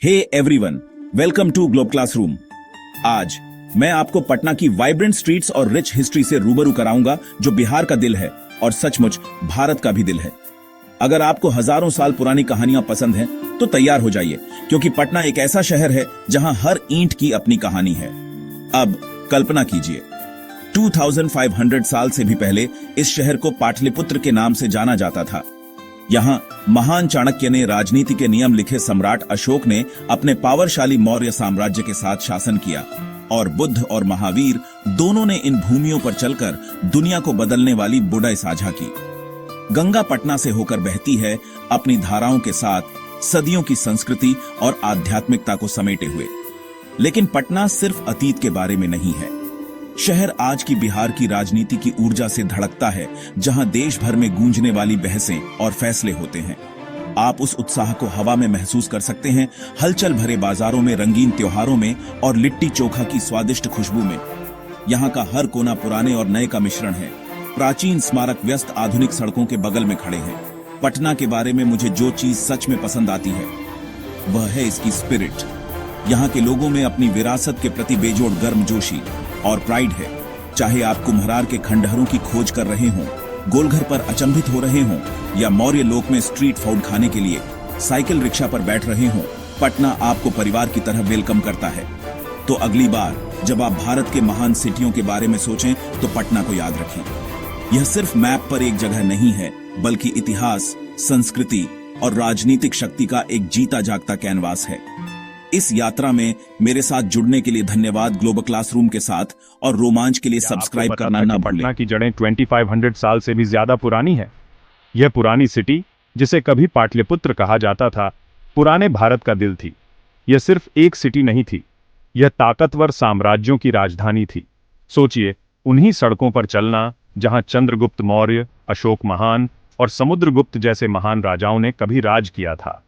Hey everyone, welcome to globe classroom. आज मैं आपको पटना की वाइब्रेंट स्ट्रीट्स और रिच हिस्ट्री से रूबरू कराऊंगा जो बिहार का दिल है और सचमुच भारत का भी दिल है। अगर आपको हजारों साल पुरानी कहानियां पसंद हैं तो तैयार हो जाइए, क्योंकि पटना एक ऐसा शहर है जहां हर ईंट की अपनी कहानी है। अब कल्पना कीजिए, 2500 साल से भी पहले इस शहर को पाटलिपुत्र के नाम से जाना जाता था। यहां महान चाणक्य ने राजनीति के नियम लिखे सम्राट अशोक ने अपने पावरशाली मौर्य साम्राज्य के साथ शासन किया और बुद्ध और महावीर दोनों ने इन भूमियों पर चलकर दुनिया को बदलने वाली बुड़ाई साझा की। गंगा पटना से होकर बहती है, अपनी धाराओं के साथ सदियों की संस्कृति और आध्यात्मिकता को समेटे हुए। लेकिन पटना सिर्फ अतीत के बारे में नहीं है। शहर आज की बिहार की राजनीति की ऊर्जा से धड़कता है, जहां देश भर में गूंजने वाली बहसें और फैसले होते हैं। आप उस उत्साह को हवा में महसूस कर सकते हैं, हलचल भरे बाजारों में, रंगीन त्योहारों में और लिट्टी चोखा की स्वादिष्ट खुशबू में। यहाँ का हर कोना पुराने और नए का मिश्रण है। प्राचीन स्मारक व्यस्त आधुनिक सड़कों के बगल में खड़े हैं। पटना के बारे में मुझे जो चीज सच में पसंद आती है वह है इसकी स्पिरिट। यहाँ के लोगों में अपनी विरासत के प्रति बेजोड़ गर्मजोशी और प्राइड है। चाहे आप कुम्हरार के खंडहरों की खोज कर रहे हों, गोलघर पर अचंभित हो रहे हों या मौर्य लोक में स्ट्रीट फूड खाने के लिए साइकिल रिक्शा पर बैठ रहे हों, पटना आपको परिवार की तरह वेलकम करता है। तो अगली बार जब आप भारत के महान सिटियों के बारे में सोचें तो पटना को याद रखें। यह सिर्फ मैप पर एक जगह नहीं है, बल्कि इतिहास, संस्कृति और राजनीतिक शक्ति का एक जीता जागता कैनवास है। इस यात्रा में मेरे साथ जुड़ने के लिए धन्यवाद ग्लोबल क्लासरूम के साथ, और रोमांच के लिए सब्सक्राइब करना ना भूलें। पटना की जड़ें 2500 साल से भी ज्यादा पुरानी है। यह पुरानी सिटी, जिसे कभी पाटलिपुत्र कहा जाता था, पुराने भारत का दिल थी। यह सिर्फ एक सिटी नहीं थी, यह ताकतवर साम्राज्यों की राजधानी थी। सोचिए, उन्हीं सड़कों पर चलना जहां चंद्रगुप्त मौर्य, अशोक महान और समुद्रगुप्त जैसे महान राजाओं ने कभी राज किया था।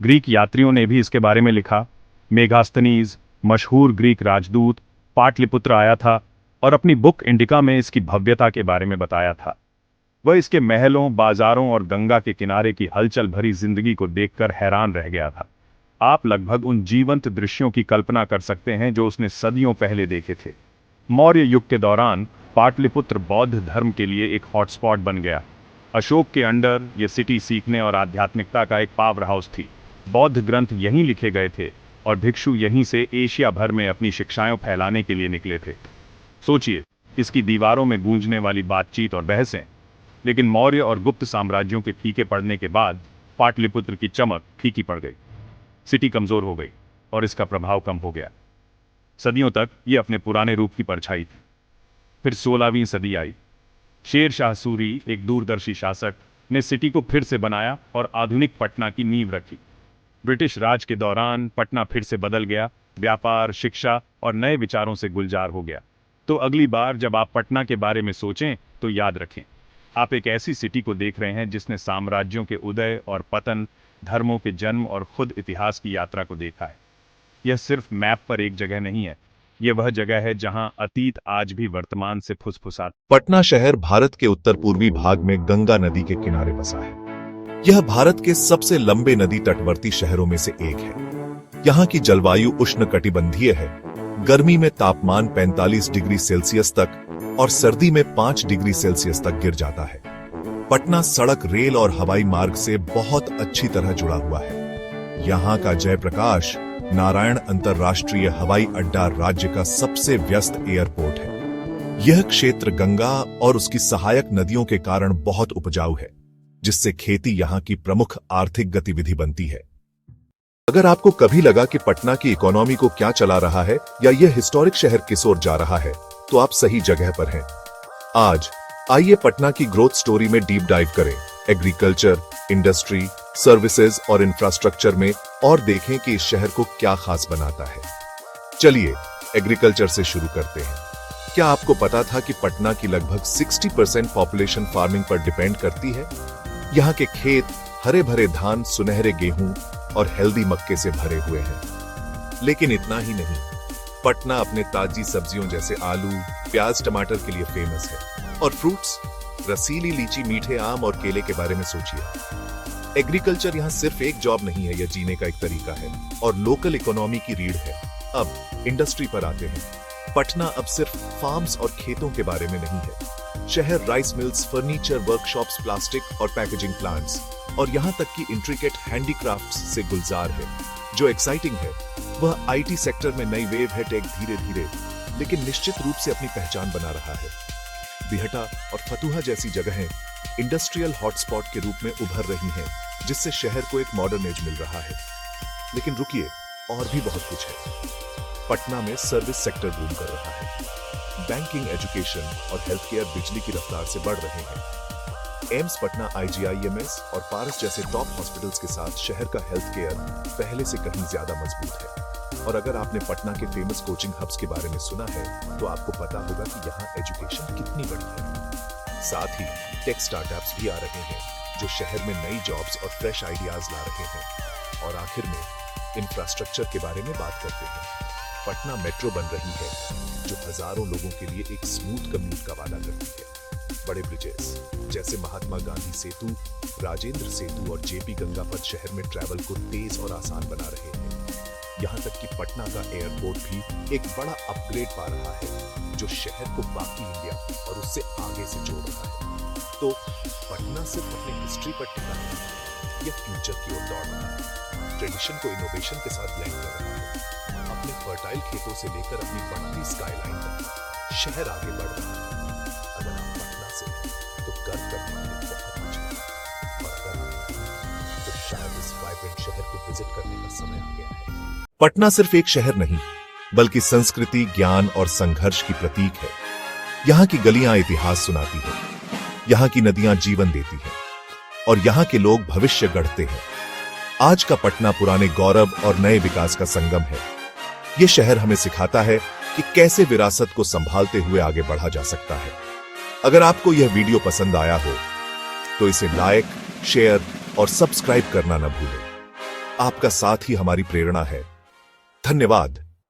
ग्रीक यात्रियों ने भी इसके बारे में लिखा। मेगास्थनीज, मशहूर ग्रीक राजदूत, पाटलिपुत्र आया था और अपनी बुक इंडिका में इसकी भव्यता के बारे में बताया था। वह इसके महलों, बाजारों और गंगा के किनारे की हलचल भरी जिंदगी को देखकर हैरान रह गया था। आप लगभग उन जीवंत दृश्यों की कल्पना कर सकते हैं जो उसने सदियों पहले देखे थे। मौर्य युग के दौरान पाटलिपुत्र बौद्ध धर्म के लिए एक हॉटस्पॉट बन गया। अशोक के अंडर यह सिटी सीखने और आध्यात्मिकता का एक पावर हाउस थी। बौद्ध ग्रंथ यहीं लिखे गए थे और भिक्षु यहीं से एशिया भर में अपनी शिक्षाएं फैलाने के लिए निकले थे। सोचिए, इसकी दीवारों में गूंजने वाली बातचीत और बहसें। लेकिन मौर्य और गुप्त साम्राज्यों के फीके पड़ने के बाद पाटलिपुत्र की चमक फीकी पड़ गई। सिटी कमजोर हो गई और इसका प्रभाव कम हो गया। सदियों तक ये अपने पुराने रूप की परछाई थी। फिर 16वीं सदी आई। शेर शाह सूरी, एक दूरदर्शी शासक, ने सिटी को फिर से बनाया और आधुनिक पटना की नींव रखी। ब्रिटिश राज के दौरान पटना फिर से बदल गया, व्यापार, शिक्षा और नए विचारों से गुलजार हो गया। तो अगली बार जब आप पटना के बारे में सोचें तो याद रखें, आप एक ऐसी सिटी को देख रहे हैं जिसने साम्राज्यों के उदय और पतन, धर्मों के जन्म और खुद इतिहास की यात्रा को देखा है। यह सिर्फ मैप पर एक जगह नहीं है, यह वह जगह है जहां अतीत आज भी वर्तमान से फुसफुसाता। पटना शहर भारत के उत्तर पूर्वी भाग में गंगा नदी के किनारे बसा है। यह भारत के सबसे लंबे नदी तटवर्ती शहरों में से एक है। यहाँ की जलवायु उष्णकटिबंधीय है। गर्मी में तापमान 45 डिग्री सेल्सियस तक और सर्दी में 5 डिग्री सेल्सियस तक गिर जाता है। पटना सड़क, रेल और हवाई मार्ग से बहुत अच्छी तरह जुड़ा हुआ है। यहाँ का जयप्रकाश नारायण अंतर्राष्ट्रीय हवाई अड्डा राज्य का सबसे व्यस्त एयरपोर्ट है। यह क्षेत्र गंगा और उसकी सहायक नदियों के कारण बहुत उपजाऊ है, जिससे खेती यहाँ की प्रमुख आर्थिक गतिविधि बनती है। अगर आपको कभी लगा कि पटना की इकोनॉमी को क्या चला रहा है या यह हिस्टोरिक शहर किस ओर जा रहा है, तो आप सही जगह पर हैं। आज आइए पटना की ग्रोथ स्टोरी में डीप डाइव करें, एग्रीकल्चर, इंडस्ट्री, सर्विसेज और इंफ्रास्ट्रक्चर में, और देखें कि इस शहर को क्या खास बनाता है। चलिए एग्रीकल्चर से शुरू करते हैं। क्या आपको पता था कि पटना की लगभग 60% पॉपुलेशन फार्मिंग पर डिपेंड करती है? यहाँ के खेत हरे भरे धान, सुनहरे गेहूं और हेल्दी मक्के से भरे हुए हैं। लेकिन इतना ही नहीं, पटना अपने ताजी सब्जियों जैसे आलू, प्याज, टमाटर के लिए फेमस है। और फ्रूट्स, रसीली लीची, मीठे आम और केले के बारे में सोचिए। एग्रीकल्चर यहाँ सिर्फ एक जॉब नहीं है, यह जीने का एक तरीका है और लोकल इकोनॉमी की रीढ़ है। अब इंडस्ट्री पर आते हैं। पटना अब सिर्फ फार्म्स और खेतों के बारे में नहीं है। शहर rice mills, furniture, workshops, plastic और पैकेजिंग प्लांट्स और यहाँ तक कि इंट्रिकेट हैंडीक्राफ्ट्स से गुलजार है। जो एक्साइटिंग है वह आईटी सेक्टर में नई वेव है। टेक धीरे धीरे लेकिन निश्चित रूप से अपनी पहचान बना रहा है। बिहटा और फतुहा जैसी जगहें इंडस्ट्रियल हॉटस्पॉट के रूप में उभर रही हैं, जिससे शहर को एक मॉडर्न एज मिल रहा है। लेकिन रुकिए, और भी बहुत कुछ है। पटना में सर्विस सेक्टर बूम कर रहा है। बैंकिंग, एजुकेशन और हेल्थ केयर बिजली की रफ्तार से बढ़ रहे हैं। एम्स पटना, IGIMS और पारस जैसे टॉप हॉस्पिटल्स के साथ शहर का हेल्थ केयर पहले से कहीं ज्यादा मजबूत है। और अगर आपने पटना के फेमस कोचिंग हब्स के बारे में सुना है तो आपको पता होगा कि यहाँ एजुकेशन कितनी बड़ी है। साथ ही टेक स्टार्टअप्स भी आ रहे हैं जो शहर में नई जॉब्स और फ्रेश आइडियाज ला रहे हैं। और आखिर में इंफ्रास्ट्रक्चर के बारे में बात करते हैं। पटना मेट्रो बन रही है जो हजारों लोगों के लिए एक स्मूथ कम्यूट का वादा करती है। बड़े ब्रिजेस जैसे महात्मा गांधी सेतु, राजेंद्र सेतु और जेपी गंगा पथ शहर में ट्रैवल को तेज और आसान बना रहे हैं। यहाँ तक कि पटना का एयरपोर्ट भी एक बड़ा अपग्रेड पा रहा है जो शहर को बाकी इंडिया और उससे आगे से जोड़ रहा है। तो पटना सिर्फ अपनी हिस्ट्री पर टिका नहीं है, यह फ्यूचर की ओर दौड़ रहा है। ट्रेडिशन को इनोवेशन के साथ ब्लेंड कर रहा है। अपने फर्टाइल खेतों से लेकर अपनी बढ़ती स्काईलाइन तक शहर आगे बढ़ रहा है। अगर आप पटना से तो गर्व करने के लिए बहुत कुछ है, और अगर आप नहीं, तो शायद इस वाइब्रेंट शहर को विजिट करने का समय आ गया है। पटना सिर्फ एक शहर नहीं, बल्कि संस्कृति, ज्ञान और संघर्ष की प्रतीक है। यहाँ की गलियां इतिहास सुनाती हैं, यहाँ की नदियां जीवन देती हैं और यहाँ के लोग भविष्य गढ़ते हैं। आज का पटना पुराने गौरव और नए विकास का संगम है। ये शहर हमें सिखाता है कि कैसे विरासत को संभालते हुए आगे बढ़ा जा सकता है। अगर आपको यह वीडियो पसंद आया हो तो इसे लाइक, शेयर और सब्सक्राइब करना न भूलें। आपका साथ ही हमारी प्रेरणा है। धन्यवाद।